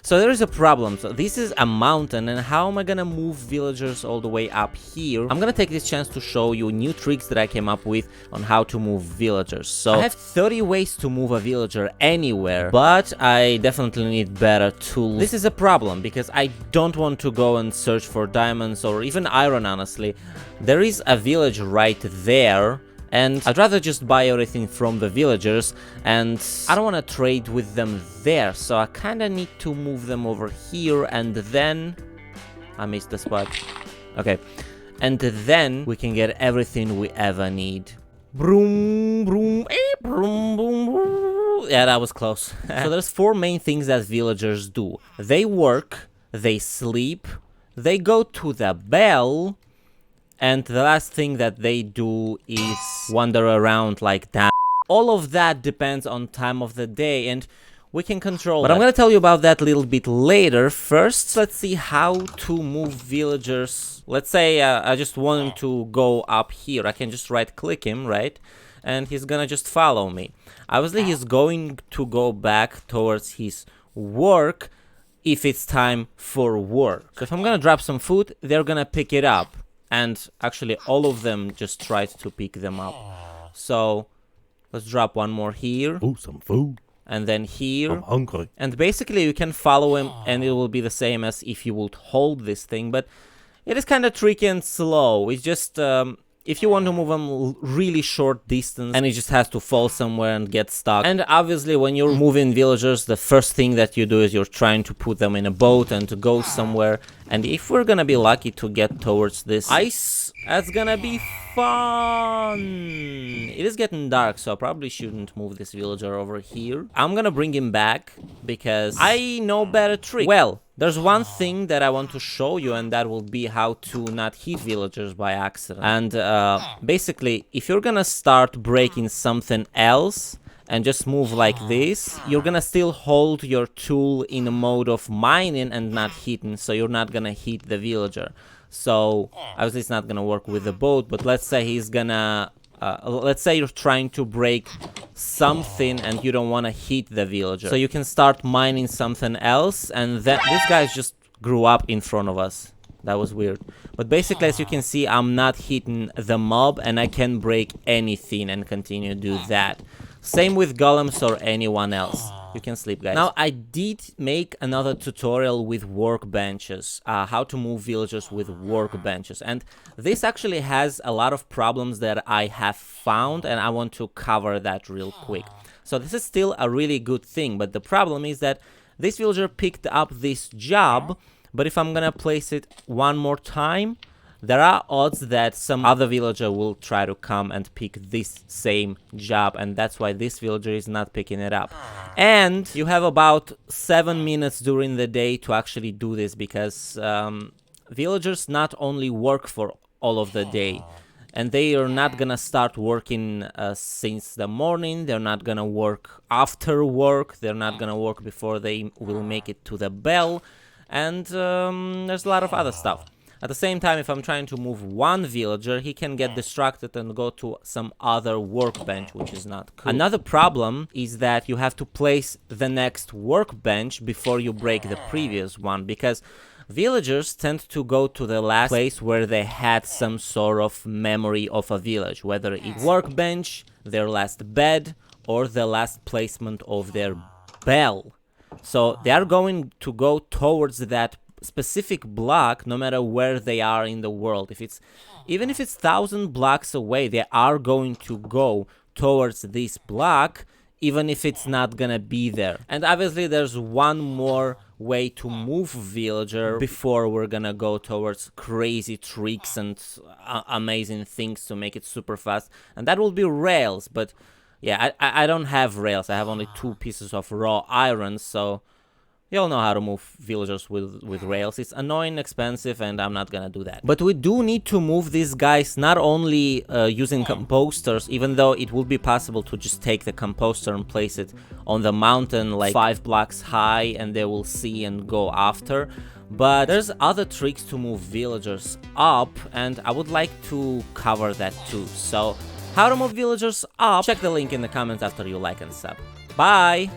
So there is a problem. So this is a mountain, and how am I gonna move villagers all the way up here? I'm gonna take this chance to show you new tricks that I came up with on how to move villagers. So I have 30 ways to move a villager anywhere, but I definitely need better tools. This is a problem because I don't want to go and search for diamonds or even iron, honestly. There is a village right there, and I'd rather just buy everything from the villagers, and I don't want to trade with them there, so I kind of need to move them over here, and then... I missed the spot. Okay. And then we can get everything we ever need. Broom, broom, broom, broom, broom. Yeah, that was close. So there's 4 main things that villagers do. They work, they sleep, they go to the bell, and the last thing that they do is wander around like that. All of that depends on time of the day, and we can control that. But I'm gonna tell you about that a little bit later. First, let's see how to move villagers. Let's say I just want him to go up here. I can just right-click him, right? And he's gonna just follow me. Obviously, he's going to go back towards his work if it's time for work. So if I'm gonna drop some food, they're gonna pick it up. And actually, all of them just tried to pick them up. So let's drop one more here. Oh, some food. And then here. I'm hungry. And basically, you can follow him, and it will be the same as if you would hold this thing. But it is kind of tricky and slow. It's just... if you want to move them really short distance, and it just has to fall somewhere and get stuck. And obviously, when you're moving villagers, the first thing that you do is you're trying to put them in a boat and to go somewhere. And if we're gonna be lucky to get towards this ice, that's gonna be fun. It is getting dark, so I probably shouldn't move this villager over here. I'm gonna bring him back because I know better trick. Well, there's one thing that I want to show you, and that will be how to not hit villagers by accident. And basically, if you're gonna start breaking something else and just move like this, you're gonna still hold your tool in a mode of mining and not hitting, so you're not gonna hit the villager. So obviously it's not gonna work with the boat, but let's say he's gonna... let's say you're trying to break something and you don't want to hit the villager. So you can start mining something else, and then this guy just grew up in front of us. That was weird. But basically, as you can see, I'm not hitting the mob, and I can break anything and continue to do that. Same with golems or anyone else. You can sleep, guys. Now, I did make another tutorial with workbenches, how to move villagers with workbenches. And this actually has a lot of problems that I have found, and I want to cover that real quick. So this is still a really good thing, but the problem is that this villager picked up this job, but if I'm gonna place it one more time, there are odds that some other villager will try to come and pick this same job, and that's why this villager is not picking it up. And you have about 7 minutes during the day to actually do this, because villagers not only work for all of the day, and they are not gonna start working since the morning, they're not gonna work after work, they're not gonna work before they will make it to the bell, and there's a lot of other stuff. At the same time, if I'm trying to move one villager, he can get distracted and go to some other workbench, which is not cool. Another problem is that you have to place the next workbench before you break the previous one, because villagers tend to go to the last place where they had some sort of memory of a village, whether it's workbench, their last bed, or the last placement of their bell. So they are going to go towards that specific block no matter where they are in the world. Even if it's 1,000 blocks away, they are going to go towards this block, even if it's not gonna be there. And obviously there's one more way to move villager before we're gonna go towards crazy tricks and amazing things to make it super fast, and that will be rails. But yeah, I don't have rails. I have only 2 pieces of raw iron, so you'll know how to move villagers with rails. It's annoying, expensive, and I'm not gonna do that. But we do need to move these guys not only using composters, even though it would be possible to just take the composter and place it on the mountain like 5 blocks high, and they will see and go after. But there's other tricks to move villagers up, and I would like to cover that too. So how to move villagers up, check the link in the comments after you like and sub. Bye!